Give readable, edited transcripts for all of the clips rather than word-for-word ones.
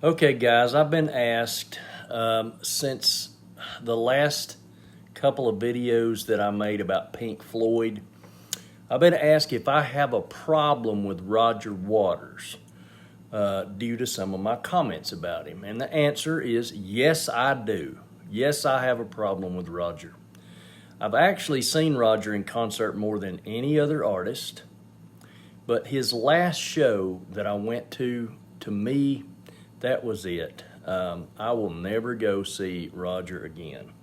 Okay, guys, I've been asked since the last couple of videos that I made about Pink Floyd, I've been asked if I have a problem with Roger Waters due to some of my comments about him. And the answer is yes, I do. Yes, I have a problem with Roger. I've actually seen Roger in concert more than any other artist, but his last show that I went to me, that was it. I will never go see Roger again.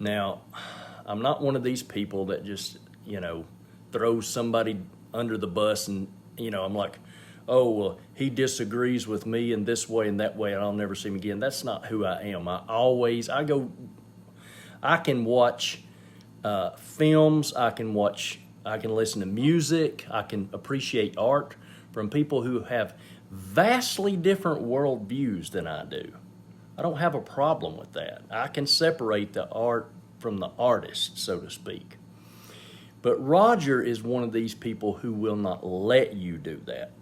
Now, I'm not one of these people that just, throws somebody under the bus and, I'm like, oh, well, he disagrees with me in this way and that way and I'll never see him again. That's not who I am. I can watch films, I can listen to music, I can appreciate art from people who have vastly different worldviews than I do. I don't have a problem with that. I can separate the art from the artist, so to speak. But Roger is one of these people who will not let you do that.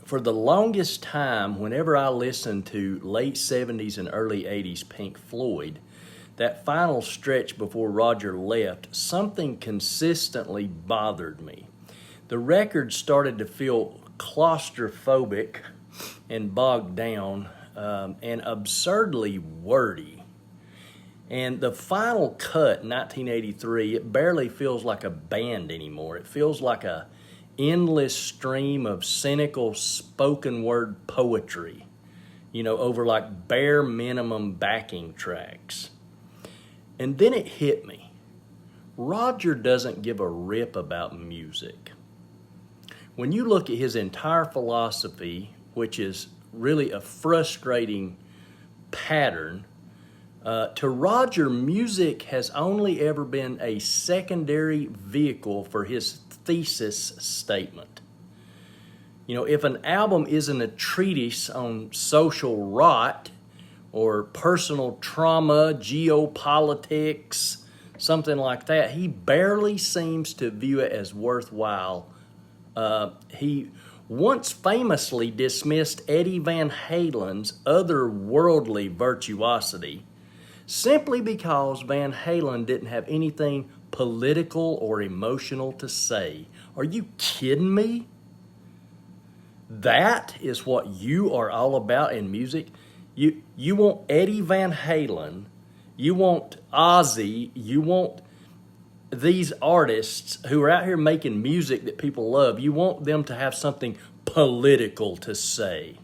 For the longest time, whenever I listened to late 70s and early 80s Pink Floyd, that final stretch before Roger left, something consistently bothered me. The record started to feel claustrophobic and bogged down and absurdly wordy. And the final cut, 1983, it barely feels like a band anymore. It feels like a endless stream of cynical spoken word poetry, over like bare minimum backing tracks. And then it hit me. Roger doesn't give a rip about music. When you look at his entire philosophy, which is really a frustrating pattern, to Roger, music has only ever been a secondary vehicle for his thesis statement. If an album isn't a treatise on social rot or personal trauma, geopolitics, something like that, he barely seems to view it as worthwhile. He once famously dismissed Eddie Van Halen's otherworldly virtuosity simply because Van Halen didn't have anything political or emotional to say. Are you kidding me? That is what you are all about in music? You want Eddie Van Halen, you want Ozzy, you want these artists who are out here making music that people love, you want them to have something political to say.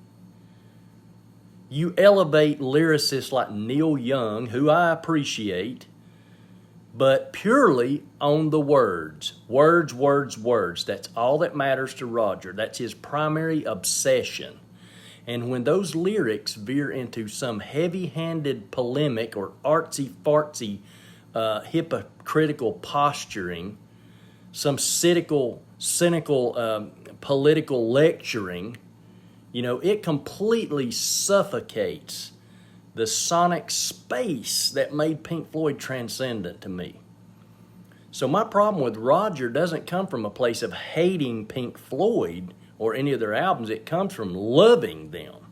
You elevate lyricists like Neil Young, who I appreciate, but purely on the words. Words, words, words. That's all that matters to Roger. That's his primary obsession. And when those lyrics veer into some heavy-handed polemic or artsy-fartsy hypocritical posturing, some cynical political lecturing, it completely suffocates the sonic space that made Pink Floyd transcendent to me. So my problem with Roger doesn't come from a place of hating Pink Floyd or any of their albums. It comes from loving them.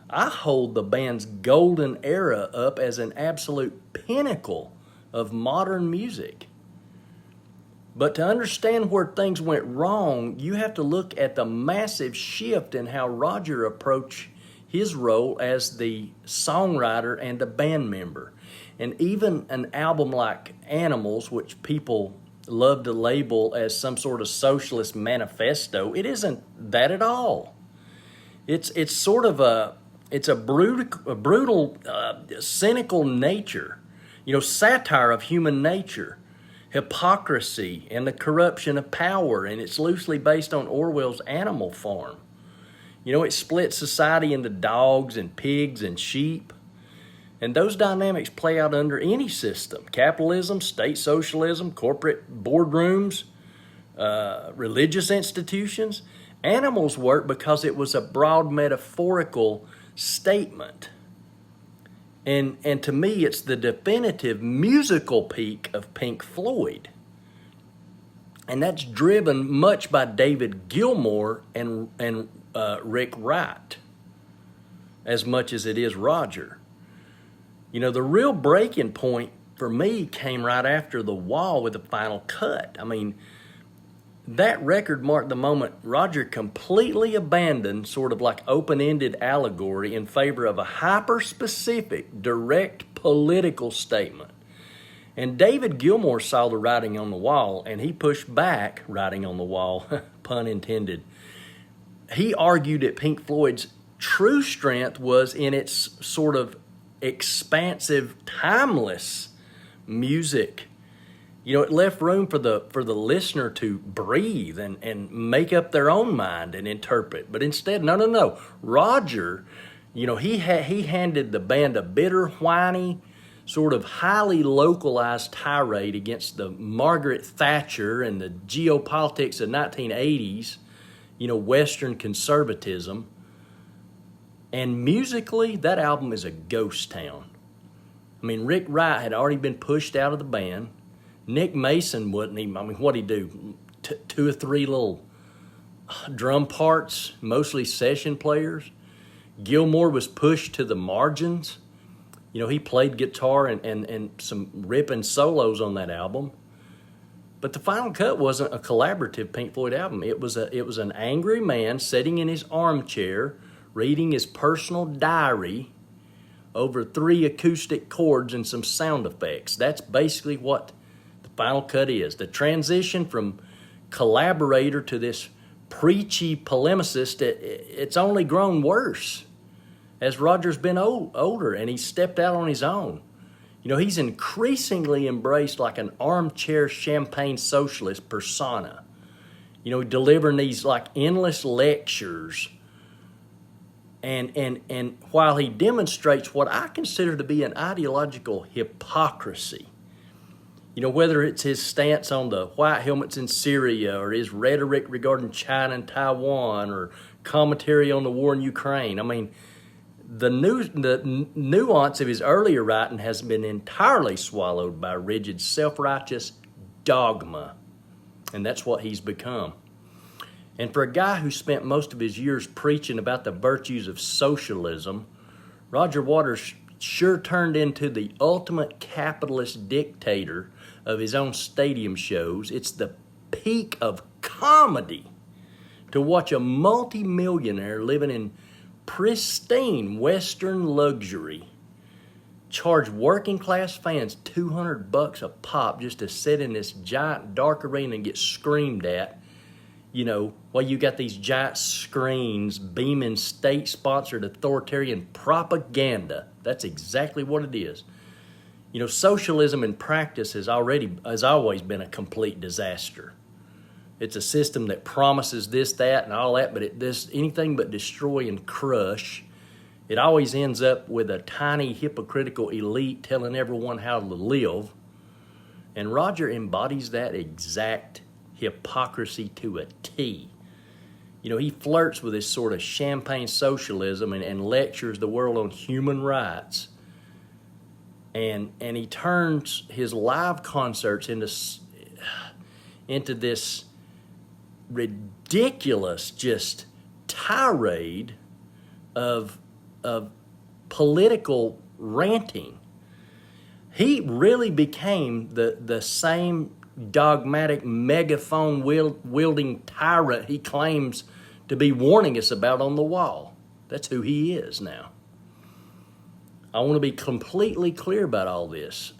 I hold the band's golden era up as an absolute pinnacle of modern music. But to understand where things went wrong, you have to look at the massive shift in how Roger approached his role as the songwriter and a band member. And even an album like Animals, which people love to label as some sort of socialist manifesto, it isn't that at all. It's sort of a brutal, cynical nature, satire of human nature, hypocrisy, and the corruption of power, and it's loosely based on Orwell's Animal Farm. It splits society into dogs and pigs and sheep. And those dynamics play out under any system: capitalism, state socialism, corporate boardrooms, religious institutions. Animals work because it was a broad metaphorical statement. And to me, it's the definitive musical peak of Pink Floyd. And that's driven much by David Gilmour and Rick Wright, as much as it is Roger. You know, the real breaking point for me came right after The Wall with the final cut. I mean, that record marked the moment Roger completely abandoned sort of like open-ended allegory in favor of a hyper-specific, direct political statement. And David Gilmour saw the writing on the wall, and he pushed back, writing on the wall, pun intended. He argued that Pink Floyd's true strength was in its sort of expansive, timeless music. You know, it left room for the listener to breathe and make up their own mind and interpret. But instead, no. Roger, you know, he handed the band a bitter, whiny, sort of highly localized tirade against the Margaret Thatcher and the geopolitics of 1980s, you know, Western conservatism. And musically, that album is a ghost town. I mean, Rick Wright had already been pushed out of the band. Nick Mason wouldn't even, I mean, what'd he do? Two or three little drum parts, mostly session players. Gilmour was pushed to the margins. You know, he played guitar and some ripping solos on that album. But the final cut wasn't a collaborative Pink Floyd album. It was an angry man sitting in his armchair, reading his personal diary over 3 acoustic chords and some sound effects. That's basically what the final cut is. The transition from collaborator to this preachy polemicist, it's only grown worse as Roger's been older and he's stepped out on his own. You know, he's increasingly embraced like an armchair champagne socialist persona. You know, delivering these like endless lectures. And while he demonstrates what I consider to be an ideological hypocrisy, you know, whether it's his stance on the white helmets in Syria or his rhetoric regarding China and Taiwan or commentary on the war in Ukraine, I mean, the nuance of his earlier writing has been entirely swallowed by rigid self-righteous dogma. And that's what he's become. And for a guy who spent most of his years preaching about the virtues of socialism, Roger Waters sure turned into the ultimate capitalist dictator of his own stadium shows. It's the peak of comedy to watch a multimillionaire living in pristine Western luxury charge working class fans $200 a pop just to sit in this giant dark arena and get screamed at. You know, while you got these giant screens beaming state-sponsored authoritarian propaganda. That's exactly what it is. You know, socialism in practice has always been a complete disaster. It's a system that promises this, that, and all that, but it does anything but destroy and crush. It always ends up with a tiny hypocritical elite telling everyone how to live. And Roger embodies that exact hypocrisy to a T. You know, he flirts with this sort of champagne socialism and lectures the world on human rights. And he turns his live concerts into this ridiculous just tirade of political ranting. He really became the same dogmatic megaphone wielding tyrant he claims to be warning us about on the wall. That's who he is now. I want to be completely clear about all this.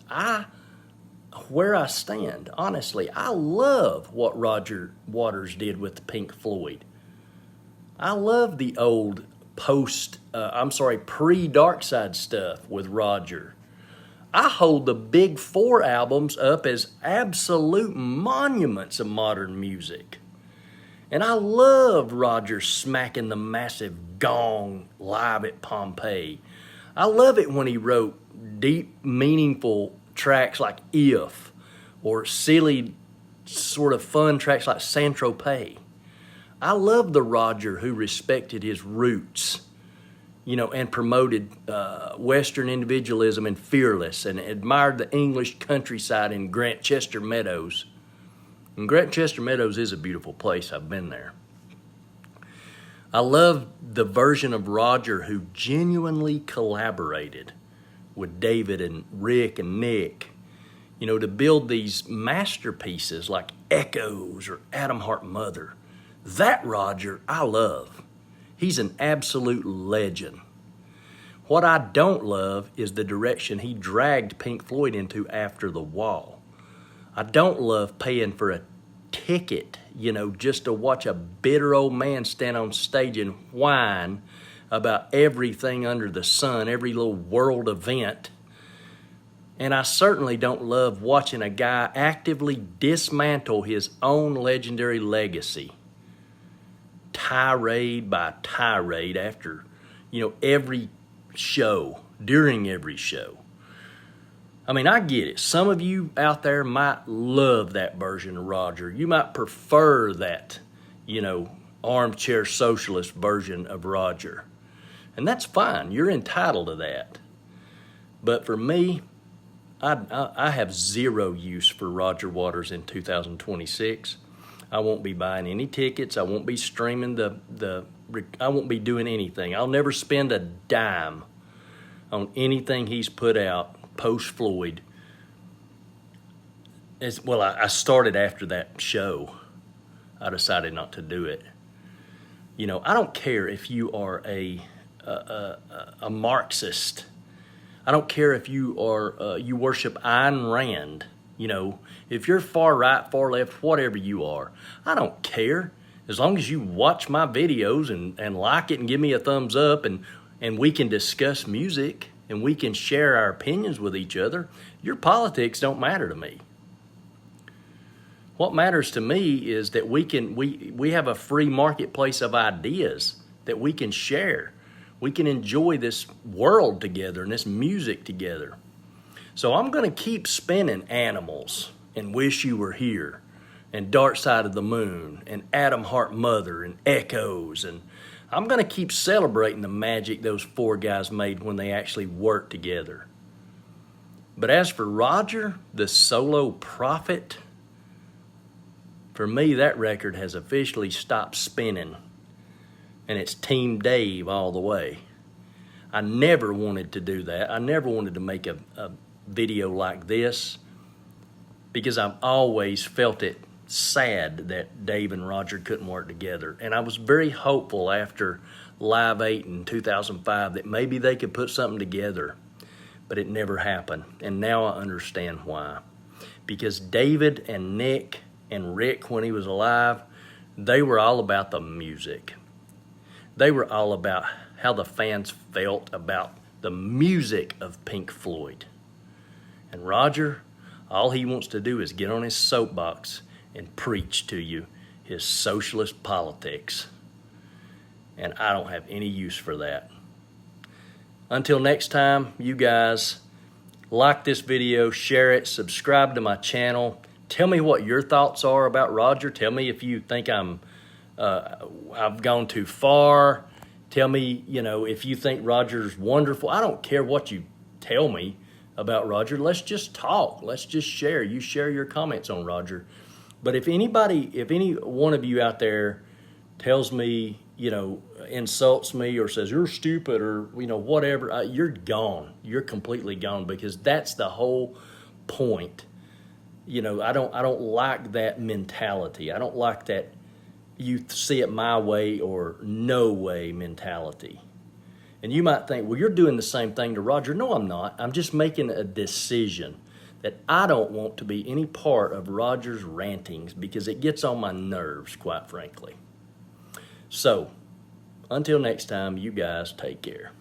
Where I stand, honestly, I love what Roger Waters did with Pink Floyd. I love the old pre-Dark Side stuff with Roger. I hold the Big Four albums up as absolute monuments of modern music. And I love Roger smacking the massive gong live at Pompeii. I love it when he wrote deep, meaningful tracks like If, or silly, sort of fun tracks like Saint-Tropez. I love the Roger who respected his roots, you know, and promoted Western individualism and Fearless, and admired the English countryside in Grantchester Meadows. And Chester Meadows is a beautiful place. I've been there. I love the version of Roger who genuinely collaborated with David and Rick and Nick, you know, to build these masterpieces like Echoes or Atom Heart Mother. That Roger I love. He's an absolute legend. What I don't love is the direction he dragged Pink Floyd into after The Wall. I don't love paying for a ticket, you know, just to watch a bitter old man stand on stage and whine about everything under the sun, every little world event. And I certainly don't love watching a guy actively dismantle his own legendary legacy, tirade by tirade after, you know, every show, during every show. I mean, I get it. Some of you out there might love that version of Roger. You might prefer that, you know, armchair socialist version of Roger. And that's fine. You're entitled to that. But for me, I have zero use for Roger Waters in 2026. I won't be buying any tickets. I won't be streaming I won't be doing anything. I'll never spend a dime on anything he's put out post-Floyd. Well, I started after that show. I decided not to do it. You know, I don't care if you are a Marxist. I don't care if you are you worship Ayn Rand. You know, if you're far right, far left, whatever you are, I don't care. As long as you watch my videos and like it and give me a thumbs up and we can discuss music and we can share our opinions with each other, your politics don't matter to me. What matters to me is that we have a free marketplace of ideas that we can share. We can enjoy this world together and this music together. So I'm going to keep spinning Animals and Wish You Were Here and Dark Side of the Moon and Atom Heart Mother and Echoes, and I'm going to keep celebrating the magic those four guys made when they actually worked together. But as for Roger, the solo prophet, for me that record has officially stopped spinning, and it's Team Dave all the way. I never wanted to do that. I never wanted to make a video like this because I've always felt it sad that Dave and Roger couldn't work together. And I was very hopeful after Live 8 in 2005 that maybe they could put something together, but it never happened. And now I understand why. Because David and Nick and Rick, when he was alive, they were all about the music. They were all about how the fans felt about the music of Pink Floyd. And Roger, all he wants to do is get on his soapbox and preach to you his socialist politics. And I don't have any use for that. Until next time, you guys, like this video, share it, subscribe to my channel. Tell me what your thoughts are about Roger. Tell me if you think I've gone too far. Tell me, you know, if you think Roger's wonderful. I don't care what you tell me about Roger. Let's just talk. Let's just share. You share your comments on Roger. But if any one of you out there tells me, you know, insults me or says you're stupid or, you know, whatever, you're gone. You're completely gone, because that's the whole point. You know, I don't like that mentality. I don't like that you see it my way or no way mentality. And you might think, well, you're doing the same thing to Roger. No, I'm not. I'm just making a decision that I don't want to be any part of Roger's rantings because it gets on my nerves, quite frankly. So, until next time, you guys take care.